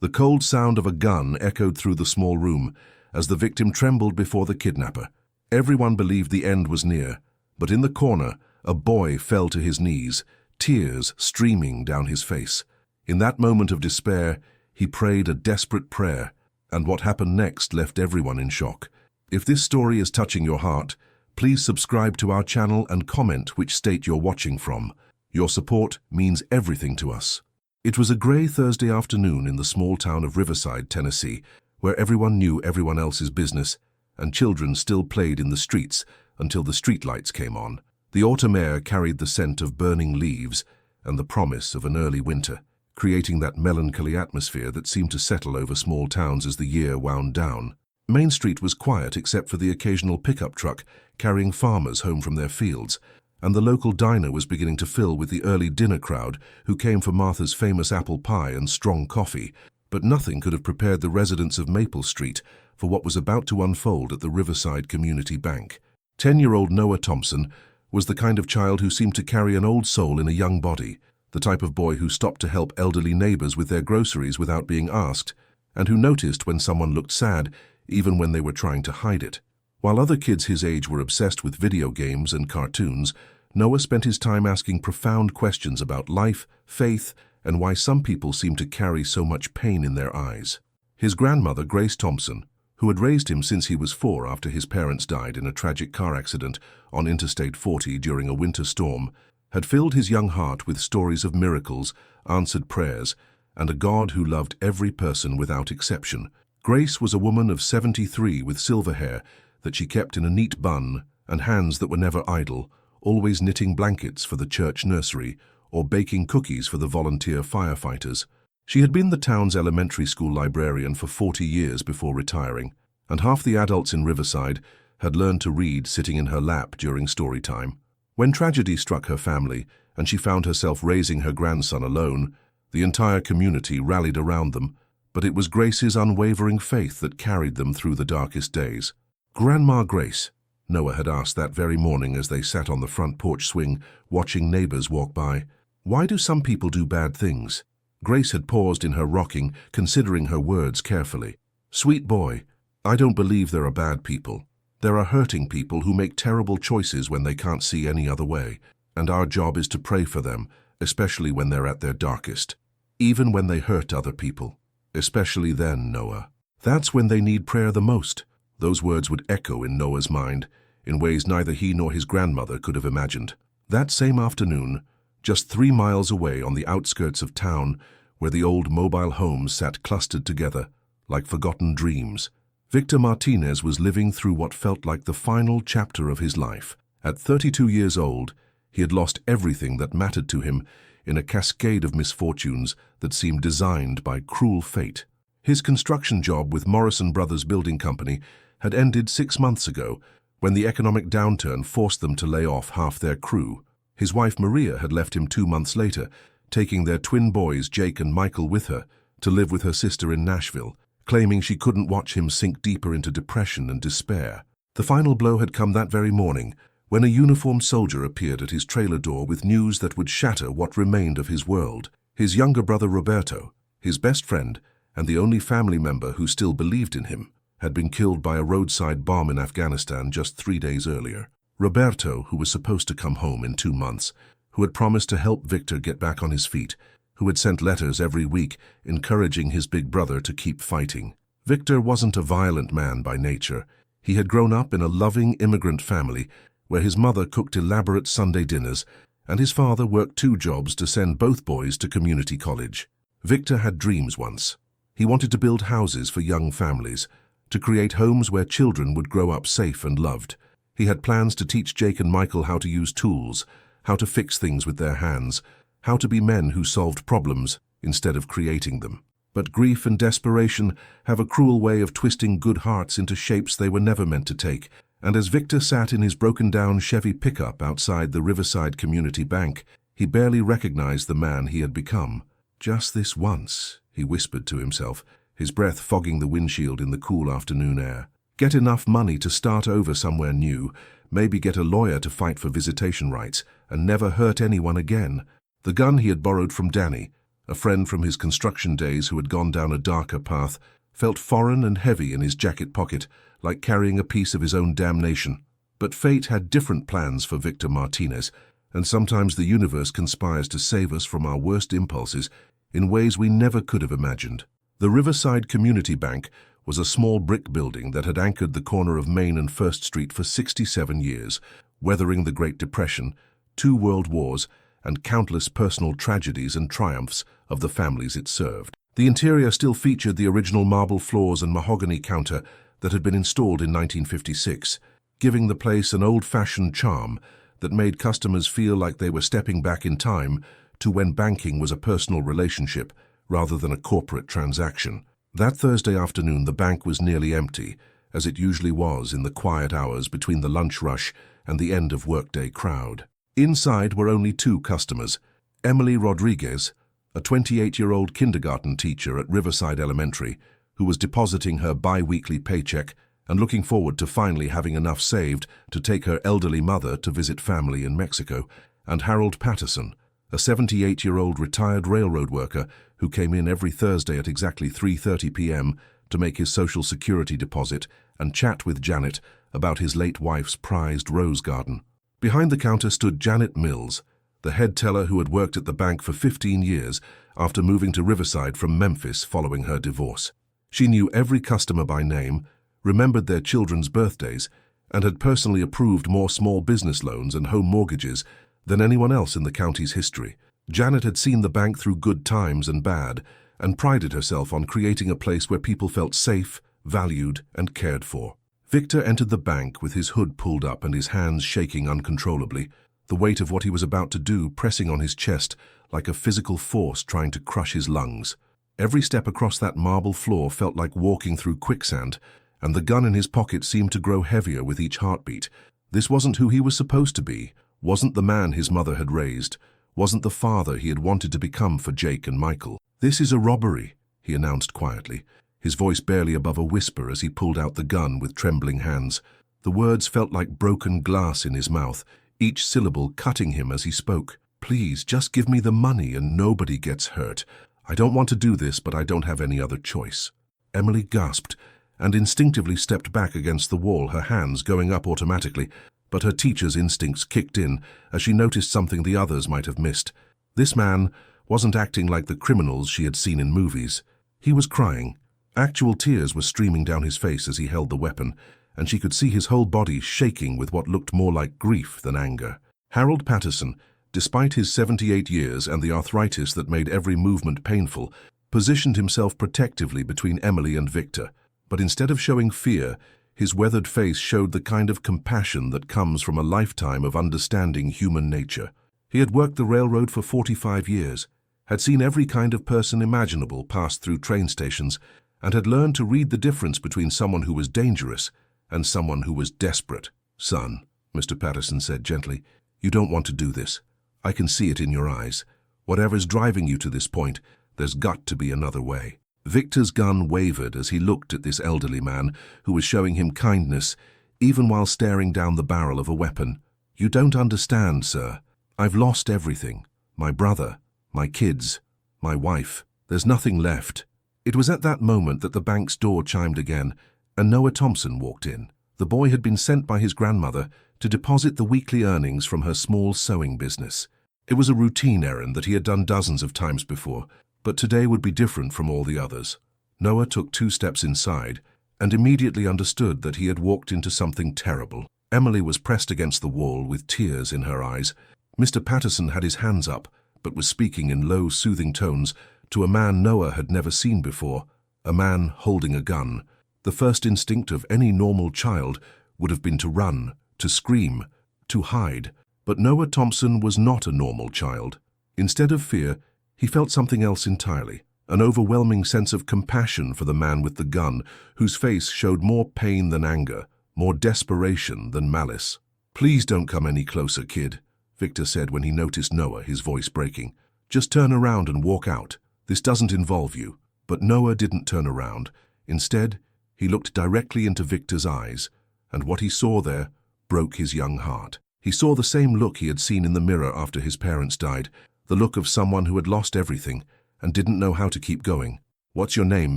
The cold sound of a gun echoed through the small room as the victim trembled before the kidnapper. Everyone believed the end was near, but in the corner, a boy fell to his knees, tears streaming down his face. In that moment of despair, he prayed a desperate prayer, and what happened next left everyone in shock. If this story is touching your heart, please subscribe to our channel and comment which state you're watching from. Your support means everything to us. It was a grey Thursday afternoon in the small town of Riverside, Tennessee, where everyone knew everyone else's business, and children still played in the streets until the streetlights came on. The autumn air carried the scent of burning leaves and the promise of an early winter, creating that melancholy atmosphere that seemed to settle over small towns as the year wound down. Main Street was quiet except for the occasional pickup truck carrying farmers home from their fields, and the local diner was beginning to fill with the early dinner crowd who came for Martha's famous apple pie and strong coffee. But nothing could have prepared the residents of Maple Street for what was about to unfold at the Riverside Community Bank. 10-year-old Noah Thompson was the kind of child who seemed to carry an old soul in a young body, the type of boy who stopped to help elderly neighbors with their groceries without being asked, and who noticed when someone looked sad, even when they were trying to hide it. While other kids his age were obsessed with video games and cartoons, Noah spent his time asking profound questions about life, faith, and why some people seemed to carry so much pain in their eyes. His grandmother, Grace Thompson, who had raised him since he was 4 after his parents died in a tragic car accident on Interstate 40 during a winter storm, had filled his young heart with stories of miracles, answered prayers, and a God who loved every person without exception. Grace was a woman of 73 with silver hair that she kept in a neat bun and hands that were never idle, always knitting blankets for the church nursery or baking cookies for the volunteer firefighters. She had been the town's elementary school librarian for 40 years before retiring, and half the adults in Riverside had learned to read sitting in her lap during story time. When tragedy struck her family and she found herself raising her grandson alone, the entire community rallied around them, but it was Grace's unwavering faith that carried them through the darkest days. "Grandma Grace," Noah had asked that very morning as they sat on the front porch swing, watching neighbors walk by, "why do some people do bad things?" Grace had paused in her rocking, considering her words carefully. "Sweet boy, I don't believe there are bad people. There are hurting people who make terrible choices when they can't see any other way, and our job is to pray for them, especially when they're at their darkest. Even when they hurt other people. Especially then, Noah. That's when they need prayer the most." Those words would echo in Noah's mind, in ways neither he nor his grandmother could have imagined. That same afternoon, just 3 miles away on the outskirts of town, where the old mobile homes sat clustered together, like forgotten dreams, Victor Martinez was living through what felt like the final chapter of his life. At 32 years old, he had lost everything that mattered to him in a cascade of misfortunes that seemed designed by cruel fate. His construction job with Morrison Brothers Building Company had ended 6 months ago when the economic downturn forced them to lay off half their crew. His wife Maria had left him 2 months later, taking their twin boys Jake and Michael with her to live with her sister in Nashville, claiming she couldn't watch him sink deeper into depression and despair. The final blow had come that very morning when a uniformed soldier appeared at his trailer door with news that would shatter what remained of his world. His younger brother Roberto, his best friend, and the only family member who still believed in him, had been killed by a roadside bomb in Afghanistan just 3 days earlier. Roberto, who was supposed to come home in 2 months, who had promised to help Victor get back on his feet, who had sent letters every week encouraging his big brother to keep fighting. Victor wasn't a violent man by nature. He had grown up in a loving immigrant family where his mother cooked elaborate Sunday dinners and his father worked 2 jobs to send both boys to community college. Victor had dreams once. He wanted to build houses for young families, to create homes where children would grow up safe and loved. He had plans to teach Jake and Michael how to use tools, how to fix things with their hands, how to be men who solved problems instead of creating them. But grief and desperation have a cruel way of twisting good hearts into shapes they were never meant to take, and as Victor sat in his broken-down Chevy pickup outside the Riverside Community Bank, he barely recognized the man he had become. "Just this once," he whispered to himself, his breath fogging the windshield in the cool afternoon air. "Get enough money to start over somewhere new, maybe get a lawyer to fight for visitation rights, and never hurt anyone again." The gun he had borrowed from Danny, a friend from his construction days who had gone down a darker path, felt foreign and heavy in his jacket pocket, like carrying a piece of his own damnation. But fate had different plans for Victor Martinez, and sometimes the universe conspires to save us from our worst impulses in ways we never could have imagined. The Riverside Community Bank was a small brick building that had anchored the corner of Main and First Street for 67 years, weathering the Great Depression, 2 world wars, and countless personal tragedies and triumphs of the families it served. The interior still featured the original marble floors and mahogany counter that had been installed in 1956, giving the place an old-fashioned charm that made customers feel like they were stepping back in time to when banking was a personal relationship rather than a corporate transaction. That Thursday afternoon, the bank was nearly empty, as it usually was in the quiet hours between the lunch rush and the end of workday crowd. Inside were only 2 customers: Emily Rodriguez, a 28-year-old kindergarten teacher at Riverside Elementary, who was depositing her bi-weekly paycheck and looking forward to finally having enough saved to take her elderly mother to visit family in Mexico, and Harold Patterson, a 78-year-old retired railroad worker who came in every Thursday at exactly 3:30 p.m. to make his Social Security deposit and chat with Janet about his late wife's prized rose garden. Behind the counter stood Janet Mills, the head teller who had worked at the bank for 15 years after moving to Riverside from Memphis following her divorce. She knew every customer by name, remembered their children's birthdays, and had personally approved more small business loans and home mortgages than anyone else in the county's history. Janet had seen the bank through good times and bad, and prided herself on creating a place where people felt safe, valued, and cared for. Victor entered the bank with his hood pulled up and his hands shaking uncontrollably, the weight of what he was about to do pressing on his chest like a physical force trying to crush his lungs. Every step across that marble floor felt like walking through quicksand, and the gun in his pocket seemed to grow heavier with each heartbeat. This wasn't who he was supposed to be, wasn't the man his mother had raised, wasn't the father he had wanted to become for Jake and Michael. "This is a robbery," he announced quietly, his voice barely above a whisper as he pulled out the gun with trembling hands. The words felt like broken glass in his mouth, each syllable cutting him as he spoke. "Please, just give me the money and nobody gets hurt. I don't want to do this, but I don't have any other choice." Emily gasped and instinctively stepped back against the wall, her hands going up automatically, but her teacher's instincts kicked in as she noticed something the others might have missed. This man wasn't acting like the criminals she had seen in movies. He was crying. Actual tears were streaming down his face as he held the weapon, and she could see his whole body shaking with what looked more like grief than anger. Harold Patterson, despite his 78 years and the arthritis that made every movement painful, positioned himself protectively between Emily and Victor. But instead of showing fear, his weathered face showed the kind of compassion that comes from a lifetime of understanding human nature. He had worked the railroad for 45 years, had seen every kind of person imaginable pass through train stations, and had learned to read the difference between someone who was dangerous and someone who was desperate. "Son," Mr. Patterson said gently, "you don't want to do this. I can see it in your eyes. Whatever's driving you to this point, there's got to be another way." Victor's gun wavered as he looked at this elderly man who was showing him kindness, even while staring down the barrel of a weapon. "You don't understand, sir. I've lost everything. My brother, my kids, my wife. There's nothing left." It was at that moment that the bank's door chimed again, and Noah Thompson walked in. The boy had been sent by his grandmother to deposit the weekly earnings from her small sewing business. It was a routine errand that he had done dozens of times before, but today would be different from all the others. Noah took 2 steps inside and immediately understood that he had walked into something terrible. Emily was pressed against the wall with tears in her eyes. Mr. Patterson had his hands up, but was speaking in low, soothing tones to a man Noah had never seen before, a man holding a gun. The first instinct of any normal child would have been to run, to scream, to hide. But Noah Thompson was not a normal child. Instead of fear, he felt something else entirely, an overwhelming sense of compassion for the man with the gun, whose face showed more pain than anger, more desperation than malice. "Please don't come any closer, kid," Victor said when he noticed Noah, his voice breaking. "Just turn around and walk out. This doesn't involve you." But Noah didn't turn around. Instead, he looked directly into Victor's eyes, and what he saw there broke his young heart. He saw the same look he had seen in the mirror after his parents died, the look of someone who had lost everything and didn't know how to keep going. "What's your name,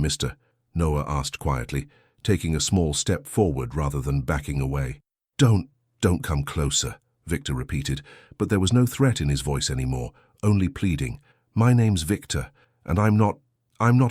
mister?" Noah asked quietly, taking a small step forward rather than backing away. Don't come closer," Victor repeated, but there was no threat in his voice anymore, only pleading. "My name's Victor, and I'm not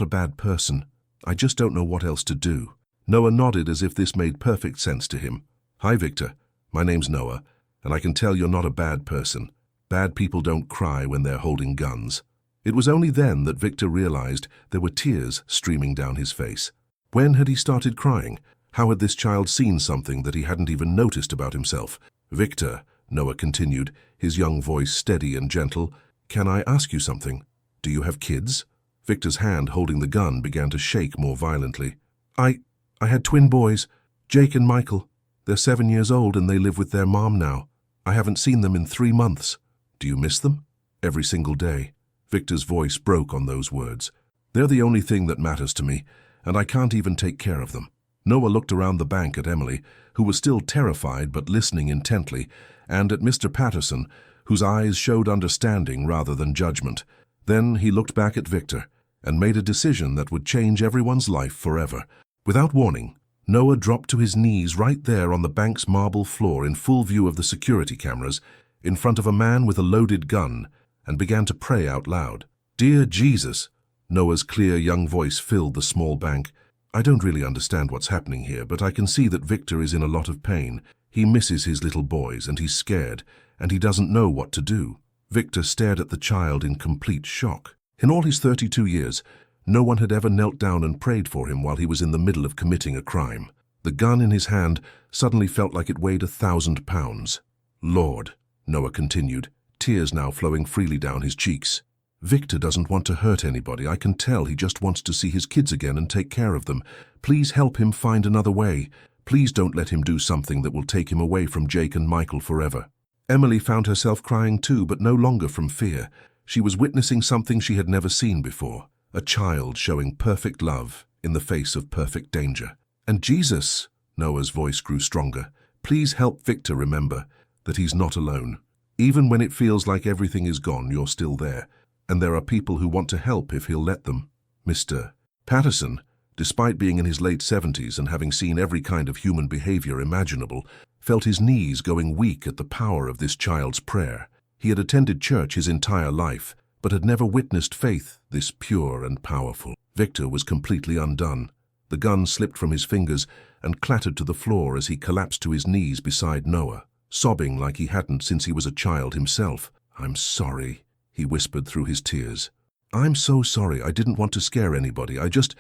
a bad person. I just don't know what else to do." Noah nodded as if this made perfect sense to him. "Hi, Victor. My name's Noah, and I can tell you're not a bad person. Bad people don't cry when they're holding guns." It was only then that Victor realized there were tears streaming down his face. When had he started crying? How had this child seen something that he hadn't even noticed about himself? "Victor," Noah continued, his young voice steady and gentle, "can I ask you something? Do you have kids?" Victor's hand holding the gun began to shake more violently. I had twin boys, Jake and Michael. They're 7 years old and they live with their mom now. I haven't seen them in 3 months. Do you miss them?" "Every single day." Victor's voice broke on those words. "They're the only thing that matters to me, and I can't even take care of them." Noah looked around the bank at Emily, who was still terrified but listening intently, and at Mr. Patterson, whose eyes showed understanding rather than judgment. Then he looked back at Victor and made a decision that would change everyone's life forever. Without warning, Noah dropped to his knees right there on the bank's marble floor in full view of the security cameras, in front of a man with a loaded gun, and began to pray out loud. "Dear Jesus," Noah's clear young voice filled the small bank. "I don't really understand what's happening here, but I can see that Victor is in a lot of pain. He misses his little boys, and he's scared, and he doesn't know what to do." Victor stared at the child in complete shock. In all his 32 years, no one had ever knelt down and prayed for him while he was in the middle of committing a crime. The gun in his hand suddenly felt like it weighed 1,000 pounds. "Lord," Noah continued, tears now flowing freely down his cheeks. "Victor doesn't want to hurt anybody. I can tell he just wants to see his kids again and take care of them. Please help him find another way. Please don't let him do something that will take him away from Jake and Michael forever." Emily found herself crying too, but no longer from fear. She was witnessing something she had never seen before. A child showing perfect love in the face of perfect danger. "And Jesus," Noah's voice grew stronger, "please help Victor remember that he's not alone. Even when it feels like everything is gone, you're still there. And there are people who want to help if he'll let them." Mr. Patterson, despite being in his late 70s and having seen every kind of human behavior imaginable, felt his knees going weak at the power of this child's prayer. He had attended church his entire life, but had never witnessed faith this pure and powerful. Victor was completely undone. The gun slipped from his fingers and clattered to the floor as he collapsed to his knees beside Noah, sobbing like he hadn't since he was a child himself. "I'm sorry," he whispered through his tears. "I'm so sorry. I didn't want to scare anybody. I just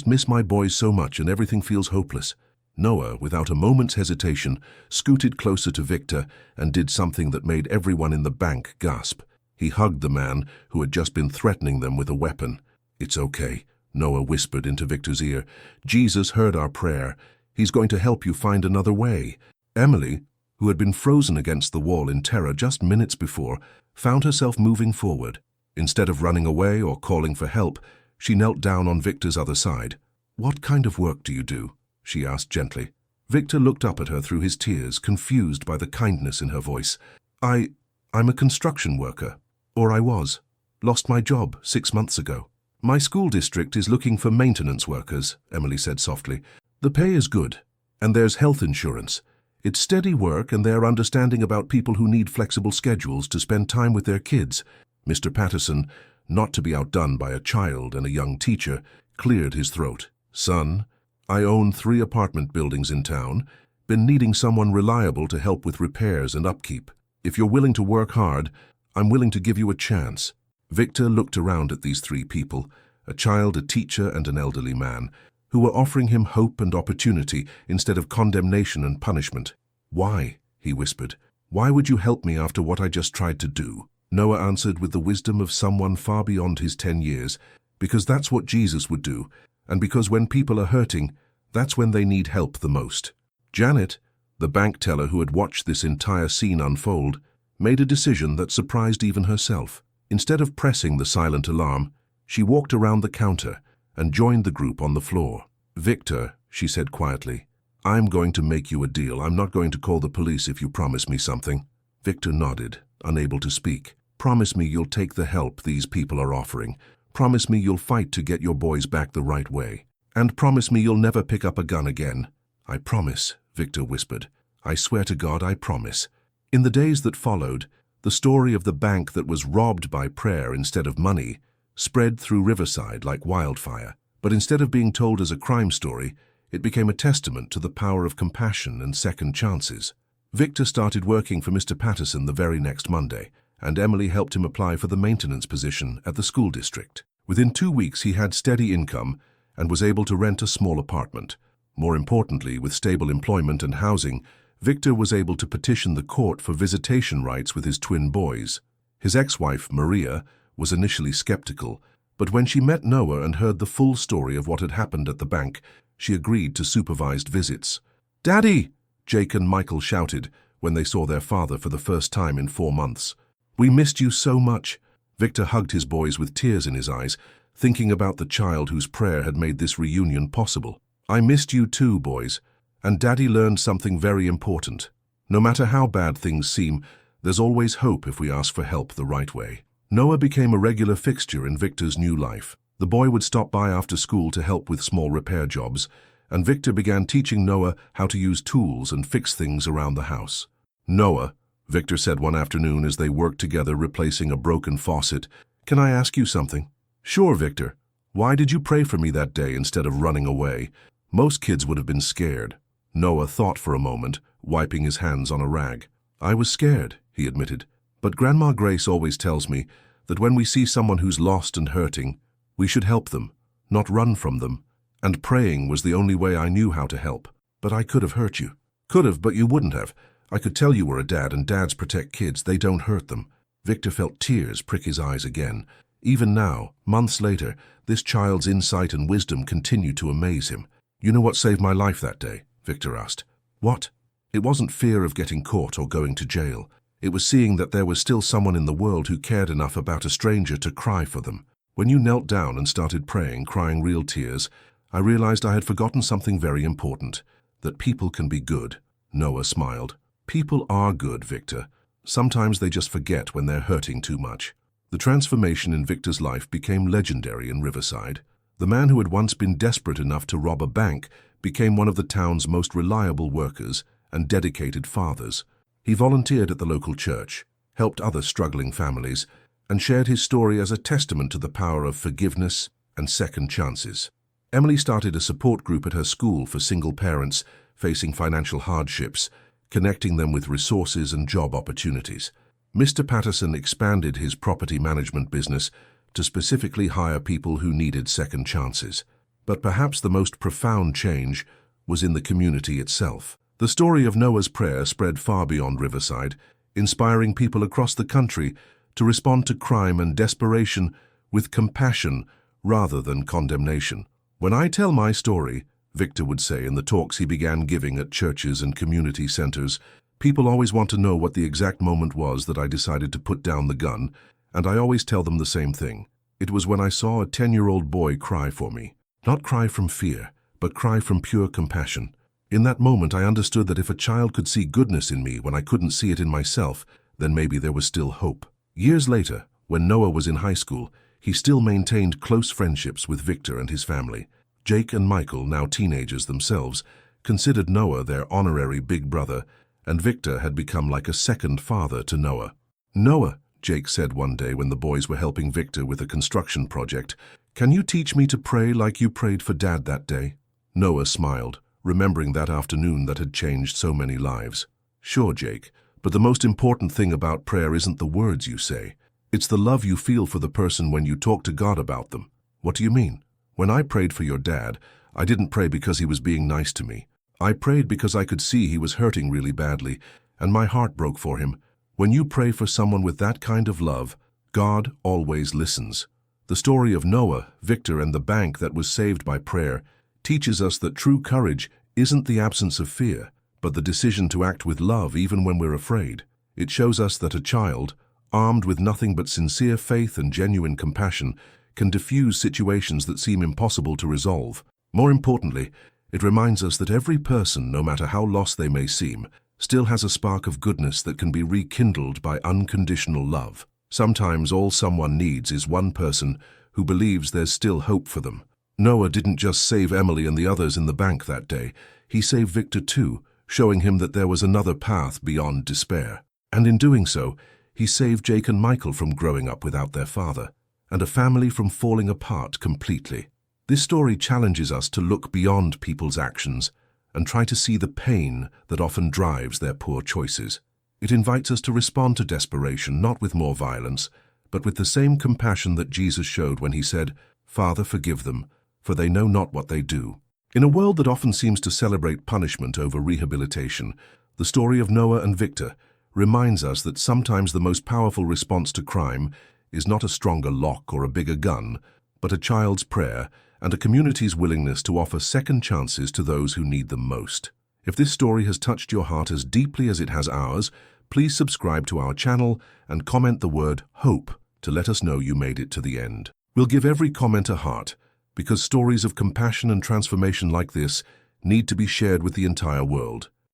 miss my boys so much and everything feels hopeless." Noah, without a moment's hesitation, scooted closer to Victor and did something that made everyone in the bank gasp. He hugged the man who had just been threatening them with a weapon. "It's okay," Noah whispered into Victor's ear. "Jesus heard our prayer. He's going to help you find another way." Emily, who had been frozen against the wall in terror just minutes before, found herself moving forward. Instead of running away or calling for help, she knelt down on Victor's other side. "What kind of work do you do?" she asked gently. Victor looked up at her through his tears, confused by the kindness in her voice. I'm a construction worker. Or I was. Lost my job 6 months ago." "My school district is looking for maintenance workers," Emily said softly. "The pay is good, and there's health insurance. It's steady work, and they're understanding about people who need flexible schedules to spend time with their kids." Mr. Patterson, not to be outdone by a child and a young teacher, cleared his throat. "Son, I own 3 apartment buildings in town. Been needing someone reliable to help with repairs and upkeep. If you're willing to work hard, I'm willing to give you a chance." Victor looked around at these 3 people, a child, a teacher, and an elderly man, who were offering him hope and opportunity instead of condemnation and punishment. "Why?" he whispered. "Why would you help me after what I just tried to do?" Noah answered with the wisdom of someone far beyond his 10 years, "Because that's what Jesus would do, and because when people are hurting, that's when they need help the most." Janet, the bank teller who had watched this entire scene unfold, made a decision that surprised even herself. Instead of pressing the silent alarm, she walked around the counter and joined the group on the floor. "Victor," she said quietly, "I'm going to make you a deal. I'm not going to call the police if you promise me something." Victor nodded, unable to speak. "Promise me you'll take the help these people are offering. Promise me you'll fight to get your boys back the right way. And promise me you'll never pick up a gun again." "I promise," Victor whispered. "I swear to God, I promise." In the days that followed, the story of the bank that was robbed by prayer instead of money spread through Riverside like wildfire. But instead of being told as a crime story, it became a testament to the power of compassion and second chances. Victor started working for Mr. Patterson the very next Monday, and Emily helped him apply for the maintenance position at the school district. Within 2 weeks, he had steady income and was able to rent a small apartment. More importantly, with stable employment and housing, Victor was able to petition the court for visitation rights with his twin boys. His ex-wife, Maria, was initially skeptical, but when she met Noah and heard the full story of what had happened at the bank, she agreed to supervised visits. "Daddy!" Jake and Michael shouted when they saw their father for the first time in 4 months. "We missed you so much." Victor hugged his boys with tears in his eyes, thinking about the child whose prayer had made this reunion possible. "I missed you too, boys. And Daddy learned something very important. No matter how bad things seem, there's always hope if we ask for help the right way." Noah became a regular fixture in Victor's new life. The boy would stop by after school to help with small repair jobs, and Victor began teaching Noah how to use tools and fix things around the house. "Noah," Victor said one afternoon as they worked together replacing a broken faucet, "can I ask you something?" "Sure, Victor. Why did you pray for me that day instead of running away? Most kids would have been scared." Noah thought for a moment, wiping his hands on a rag. "I was scared," he admitted. "But Grandma Grace always tells me that when we see someone who's lost and hurting, we should help them, not run from them. And praying was the only way I knew how to help. But I could have hurt you." "Could have, but you wouldn't have. I could tell you were a dad, and dads protect kids. They don't hurt them." Victor felt tears prick his eyes again. Even now, months later, this child's insight and wisdom continued to amaze him. "You know what saved my life that day?" Victor asked. "What?" "It wasn't fear of getting caught or going to jail. It was seeing that there was still someone in the world who cared enough about a stranger to cry for them. When you knelt down and started praying, crying real tears, I realized I had forgotten something very important, that people can be good." Noah smiled. "People are good, Victor. Sometimes they just forget when they're hurting too much." The transformation in Victor's life became legendary in Riverside. The man who had once been desperate enough to rob a bank became one of the town's most reliable workers and dedicated fathers. He volunteered at the local church, helped other struggling families, and shared his story as a testament to the power of forgiveness and second chances. Emily started a support group at her school for single parents facing financial hardships, connecting them with resources and job opportunities. Mr. Patterson expanded his property management business to specifically hire people who needed second chances. But perhaps the most profound change was in the community itself. The story of Noah's prayer spread far beyond Riverside, inspiring people across the country to respond to crime and desperation with compassion rather than condemnation. "When I tell my story," Victor would say in the talks he began giving at churches and community centers, "people always want to know what the exact moment was that I decided to put down the gun, and I always tell them the same thing. It was when I saw a 10-year-old boy cry for me. Not cry from fear, but cry from pure compassion. In that moment, I understood that if a child could see goodness in me when I couldn't see it in myself, then maybe there was still hope." Years later, when Noah was in high school, he still maintained close friendships with Victor and his family. Jake and Michael, now teenagers themselves, considered Noah their honorary big brother, and Victor had become like a second father to Noah. "Noah," Jake said one day when the boys were helping Victor with a construction project, "can you teach me to pray like you prayed for Dad that day?" Noah smiled, remembering that afternoon that had changed so many lives. "Sure, Jake, but the most important thing about prayer isn't the words you say. It's the love you feel for the person when you talk to God about them." "What do you mean?" "When I prayed for your dad, I didn't pray because he was being nice to me. I prayed because I could see he was hurting really badly, and my heart broke for him. When you pray for someone with that kind of love, God always listens." The story of Noah, Victor, and the bank that was saved by prayer teaches us that true courage isn't the absence of fear, but the decision to act with love even when we're afraid. It shows us that a child, armed with nothing but sincere faith and genuine compassion, can diffuse situations that seem impossible to resolve. More importantly, it reminds us that every person, no matter how lost they may seem, still has a spark of goodness that can be rekindled by unconditional love. Sometimes all someone needs is one person who believes there's still hope for them. Noah didn't just save Emily and the others in the bank that day. He saved Victor too, showing him that there was another path beyond despair. And in doing so, he saved Jake and Michael from growing up without their father, and a family from falling apart completely. This story challenges us to look beyond people's actions and try to see the pain that often drives their poor choices. It invites us to respond to desperation not with more violence, but with the same compassion that Jesus showed when he said, "Father, forgive them, for they know not what they do." In a world that often seems to celebrate punishment over rehabilitation, the story of Noah and Victor reminds us that sometimes the most powerful response to crime is not a stronger lock or a bigger gun, but a child's prayer and a community's willingness to offer second chances to those who need them most. If this story has touched your heart as deeply as it has ours, please subscribe to our channel and comment the word HOPE to let us know you made it to the end. We'll give every comment a heart, because stories of compassion and transformation like this need to be shared with the entire world.